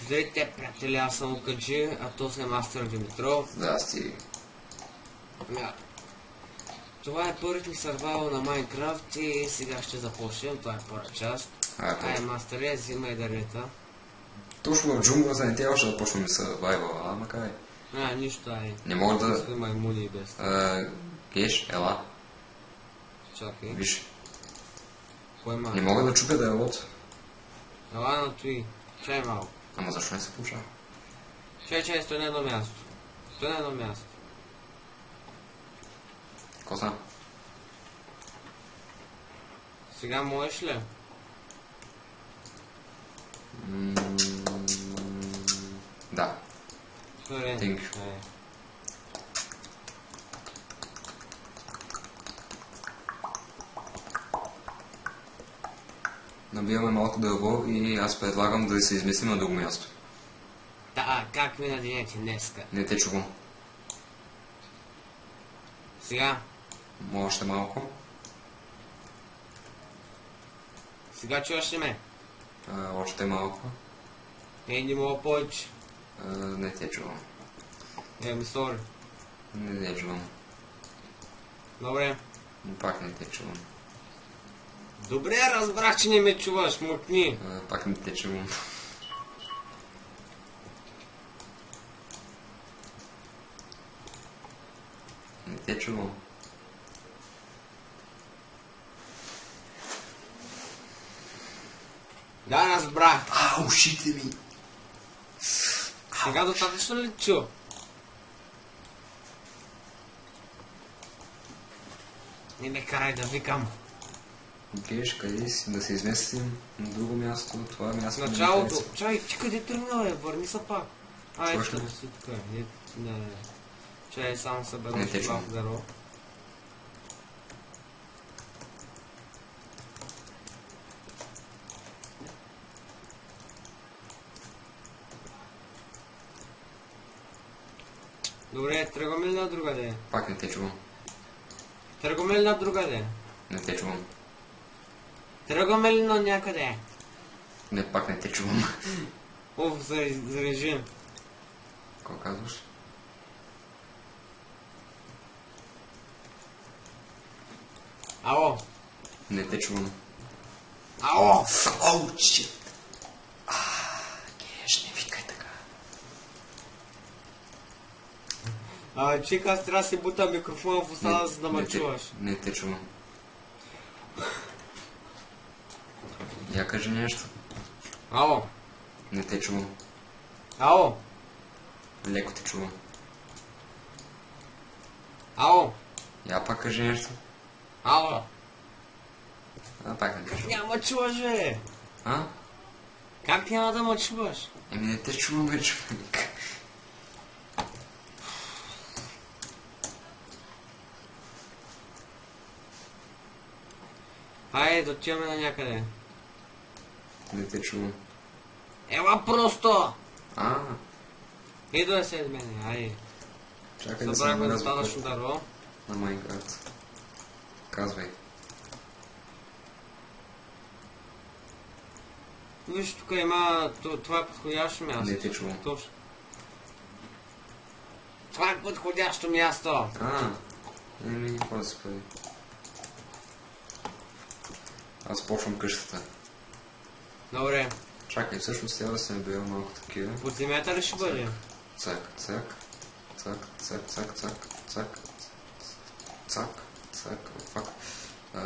Здравейте, приятели, аз съм Лукаджи, а то съм Мастер Димитров. Здрасти. Това е първият ми сървайвал на Майнкрафт и сега ще започнем, това е първа част. Ай, Мастере, взимай дървета. Точно в джунгла не трябва да почнем сървайвал, ама кай. Нищо, ай. Не мога да... Сме маймуни и без. Геш, ела. Чакай. Виж. Кой ма? Не мога да чупя дървото. Ела на той. Чай малко. Ама защо не се получава? Чай, стой на едно място. Стой на едно място. Коса? Сега можеш ли? Да. Добре. Thank you. Набиваме малко дърво и аз предлагам да се изместим на друго място. Да, как ми наденете днеска? Не те чувам. Сега? Може още малко. Сега чуваш ли ме? Още малко. Не мога повече. Не те чувам. Сори. Не те чувам. Добре. Пак не те чувам. Добре, разбрах, че не ме чуваш, мъкни. Пак не те чувам. Не те чувам. Да, разбрах. Ушите ми! Сега достатъчно ли чу? Не ме карай да викам. Геш, къде си? Да се изместим на друго място. Това място не Началото. Чай, ти къде тръгна, бе? Върни се пак. Ето Чуваш ли? си така. Не. Чай, само събера Не те още малко дърво. Добре, тръгваме ли на другаде? Пак не те чувам. Тръгваме ли на другаде? Не те чувам. Тръгваме ли на някъде? Не, пак не те чувам. За режим. Какво казваш? Ало! Не те чувам. Ало! Оу, shit! Геш, не викай така. Чека, аз трябва да си бута микрофона в устата, за да ме чуваш. Не те чувам. Я кажи нещо. Ало! Не те чувам. Ало! Леко те чувам. Ало! Я пак кажи нещо. Ало! Пак не те чувам. Няма чуваш, бе! Как няма да ме чуваш? Не те чувам, бе, човек. Хайде, да отиваме на някъде. Не те чувам. Ела просто! А, Иду да се мене, айде. чакай да се Събрахме намеря достатъчно дърво. на Майнкрафт. Казвай. Виж, тук има... Това е подходящо място. Не те чувам. Точно. Това е подходящо място! Какво да се прави? Аз почвам къщата. Добре. Чакай, всъщност трябва да се набира малко такива. Под земята ли ще бъде? Цак, цак, цак, цак, цак, цак, цак, цак, цак, фак,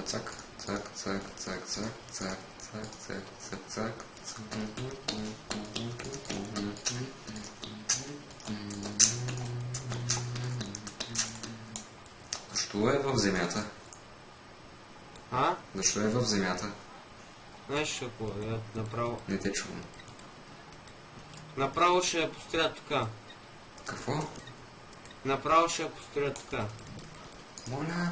цак, цак, цак, цак, цак, цак, цак, цак, цак, цак. Защо е в земята? Защо е в земята? Знаеш какво? Направо... Не те чувам. Направо ще я построя тук. Какво? Направо ще я построя тук. Моля?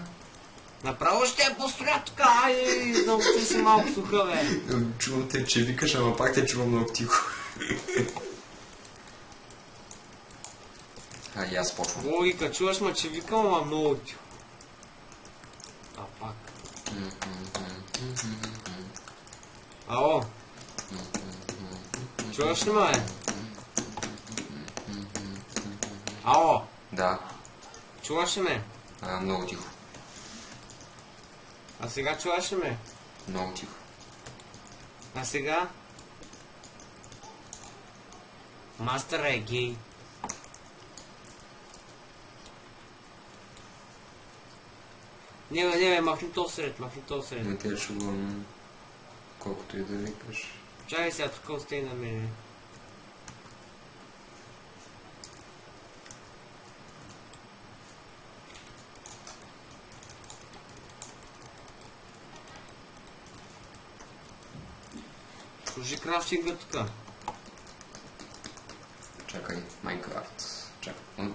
Направо ще я построя тук! Ай, знам, че си малко суха, бе. Чувам те, че викаш, ама пак те чувам много тихо. И аз почвам. Логика, чуваш ме, че викам, ама много тихо. Пак. Ало? Чуваш ли ме? Ало, Да. чуваш ли ме? Много тихо. А сега чуваш ли ме? Много тихо. А сега? Мастър е гей. Не, махни то сред. Не те чувам колкото и да викаш. Чакай сега, тук остай на мене. Служи крафтинга тук. Чакай, Майнкрафт. Чакай.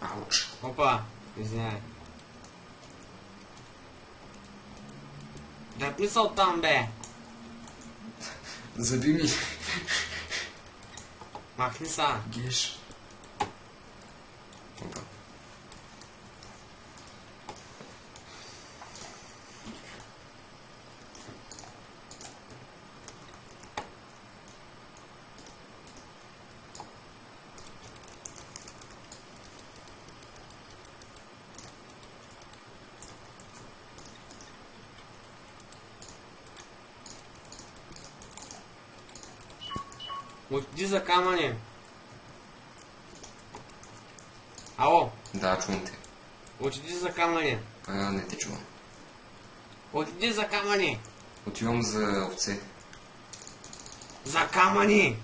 Ауч. Опа, извиняй. Дай мисъл там, бе. Заби ми. Махни са. Геш. Опа. Отиди за камъни. Ало, Да, чувам те. отиди за камъни. Не те чувам. Отиди за камъни. Отивам за овце. За камъни.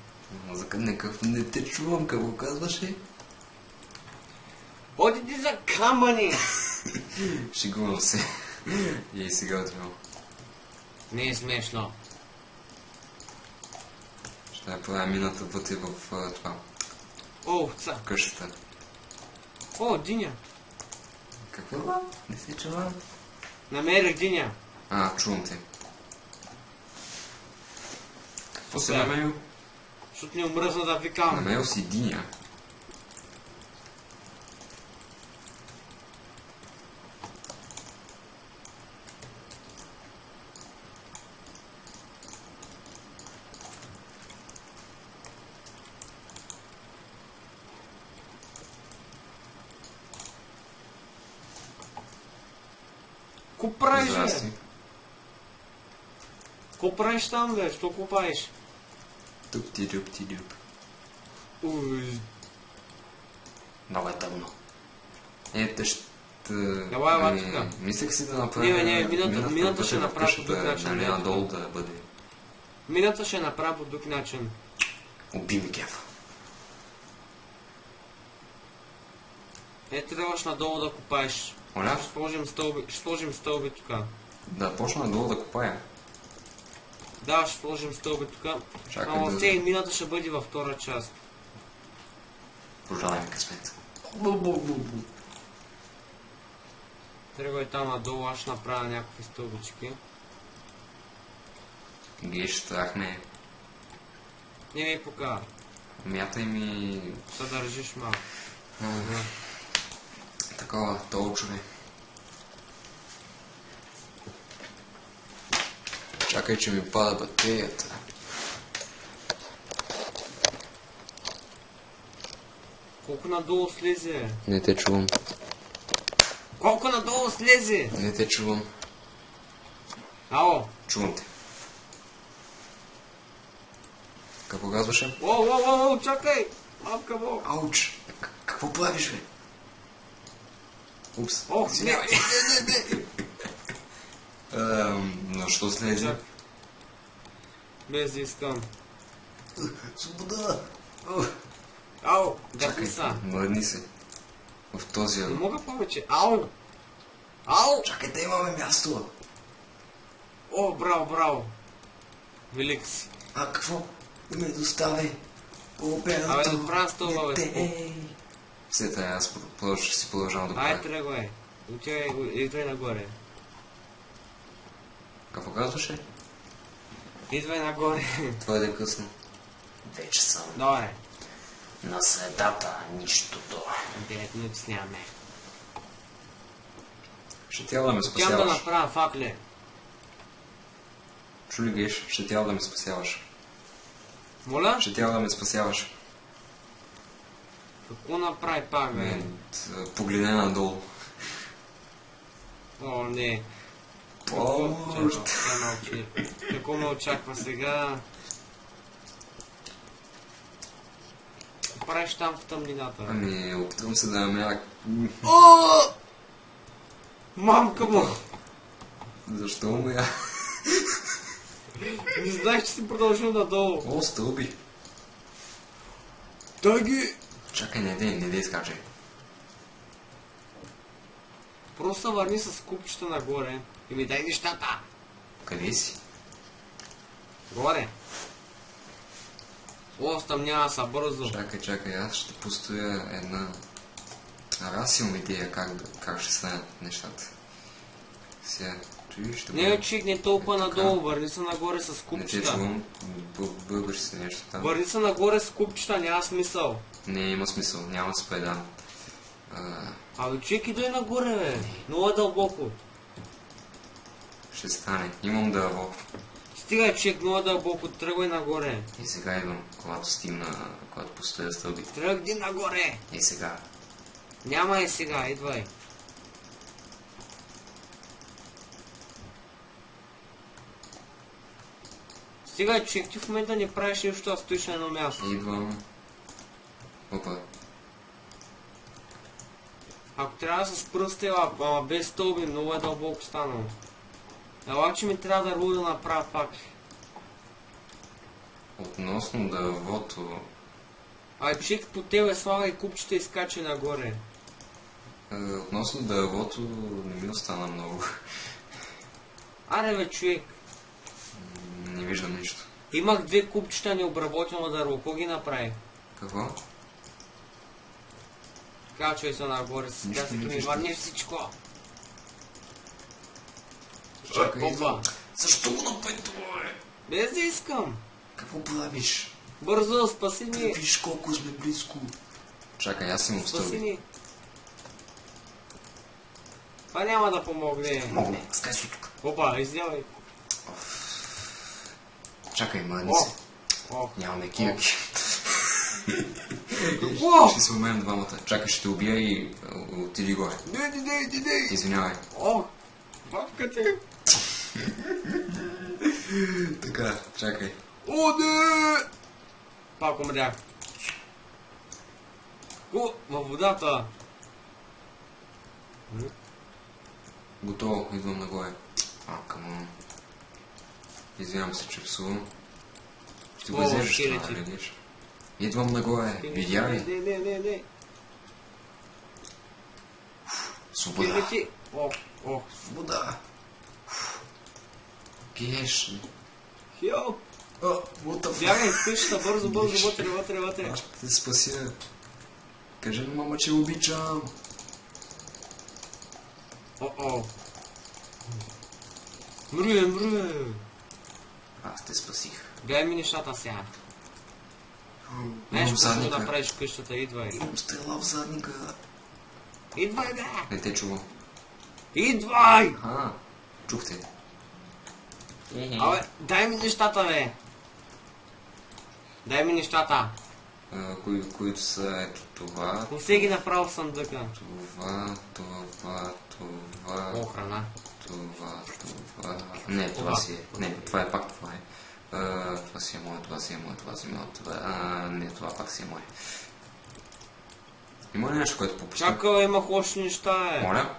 Не те чувам, какво казваше? Отиди за камъни. Шегувам се. И сега отивам. Не е смешно. Ще направя мината вътре в това. О, овца. Къщата. О, диня. Какво? Не се чувам. Намерих диня. Чувам те. Какво си намерил? Защото не омръзна да викам. Намерил си диня. Ко правиш, бе? Здрасти. Ко правиш там, бе? Що копаеш? Туп-ти-дюп-ти-дюп. Уй. Много е тъмно. Ето ще... Давай, ела тука. Мислех си да направя... Не, мината ще вътре в направя по друг къщата, начин. нали, Не, надолу да бъде. Мината ще направя по друг начин. Уби ми кефа. Трябваш надолу да копаеш. Оля? Ще сложим стълби тук. Да почна надолу да копая. Да, ще сложим стълби тук. Чакай Ама да... все и мината ще бъде във втора част. Пожелай ми късмет. Тръгвай там надолу, аз ще направя някакви стълбички. Геш, страхме. Не ми покажа. Мятай ми... Съдържиш малко. Такова, толчове. Чакай, че ми пада батерията. Колко надолу слезе? Не те чувам. Колко надолу слезе? Не те чувам. Ало. Чувам те. Какво казваше? О, чакай! Мамка бог! Ауч! Какво правиш, бе? Упс. О, не! Но що слезе? Без да искам. Свобода! Ау, Чакай, гърни са. млъдни се. В този... Не мога повече. Ау! Ау! Чакай, да имаме място! О, браво! Велик си. Какво? Да ме достави! Оператор! Абе, да отправя стълба, бе. Все тая, аз ще си продължавам да Ай, правя. тръгвай. Идвай нагоре. Какво казваше? Идвай нагоре. Твърде късно. Вече съм. Добре. На средата нищото. 9 минути снямаме. Ще трябва да ме Тям да спасяваш. направя факле. Чули геш? Ще трябва да ме спасяваш. Моля? Ще трябва да ме спасяваш. Какво направи пак, бе? Погледне надолу. О, не. Помощ! Какво ме очаква сега? Какво правиш там в тъмнината? Ами, опитвам се да намеря... Мамка му! Защо умря? Не знаеш, че си продължил надолу. О, стълби! Дай ги! Чакай, не дей изкачай. Просто върни с купчета нагоре и ми дай нещата. Къде си? Горе. О, стъмнява са бързо. Чакай, аз ще построя една... Аз имам идея как ще станат нещата. Сега, чуй, ще Не, чик, не толкова надолу, върни се нагоре с Не те купчета. чувам, бъбър се нещо там. Върни се нагоре с купчета, няма смисъл. Не, има смисъл, няма да се предам. Абе, чик, идай нагоре, бе. Много е дълбоко. Ще стане, имам дърво. Стигай, чик, много е дълбоко, тръгвай нагоре. И сега идвам, когато постоя стълбите. Тръгни нагоре. И сега. Няма и сега, идвай. Стигай, чик, ти в момента не правиш нищо, а стоиш на едно място. Идвам. Опа. Ако трябва да се спръсте, ама без стълби, много е дълбоко станало. Ела, че ми трябва да руда направя пак. Относно дървото... Ай, чик, по тебе слагай купчета и скачай нагоре. Относно дървото не ми остана много. Аре, бе, човек. Не виждам нищо. Имах 2 купчета необработено дърво. Кой ги направи? Какво? Качвай се нагоре, с Нищо пясък не ми виждам. върни всичко. Чакай, Опа. Защо го направи това, бе? Без да искам. Какво правиш? Бързо, спаси ни. Виж колко сме близко. Чакай, аз имам Спаси стълби. ни. Това няма да помогне. Помогне, скай си тук. Опа, издявай. Чакай, мърни О! се. О, Нямаме кирки. какво? Ще се умеем двамата. Чакай, ще те убия и отиди горе. Не. Извинявай. О, бабка ти. Така, чакай. О, не! Пак умрях. О, във водата. Готово, идвам нагоре. Камон. Извинявам се, че псувам. Ще го О, вземеш това, скелети. видиш? Идвам нагоре, видя ли? Не. Свобода. Скелети. О, Свобода. Геш. хелп. What the fuck? Бягай в къщата, бързо, вътре. Аз ще те спася. Кажи на мама, че обичам. О. Мръ. Аз те спасих. Гледай ми нещата сега. Знаеш, какво ще направиш в къщата, идвай. Имам стрела в задника. Идвай, бе! Не те чувам. Идвай! Чух те. Абе, дай ми нещата, бе! Дай ми нещата. Които са ето това. Не се ги направил в съндъка. Това. О, храна. Това. Не, това си е. Не, това е пак това е. Това си е мое, това си е мое. Не, това пак си е мое. Има ли нещо, което попускам? Чакай, имах още неща, бе. Моля?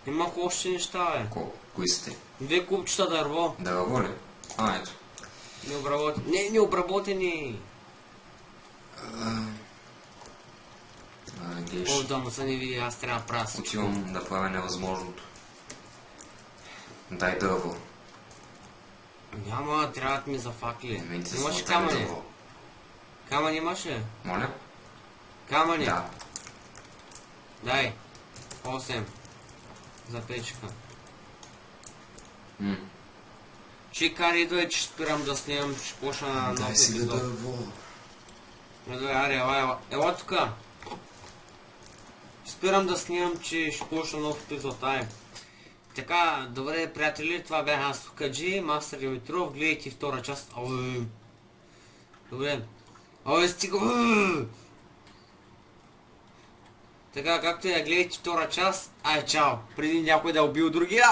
Имах още неща, бе. Кои сте? 2 купчета дърво. Дърво ли? Ето. Необработени. Геш. О, да му се не види, аз трябва да правя всичко. Отивам да правя невъзможното. Дай дърво. Няма, трябва да ми за факли. Имайте Имаш злата камъни. дърво. Камъни имаш ли? Моля? Камъни. Да. Дай. 8. За печка. Чикари, идвай, че спирам да снимам, че почна на нов Дай си епизод. дърво. Аре, ела тука. Спирам да снимам, че ще почна нов епизод. Така, добре, приятели, това бях аз Каджи, Мастер Димитров, гледайте втора част. Добре. Стига. Така, както я гледайте втора част, ай чао, преди някой да е убил другия.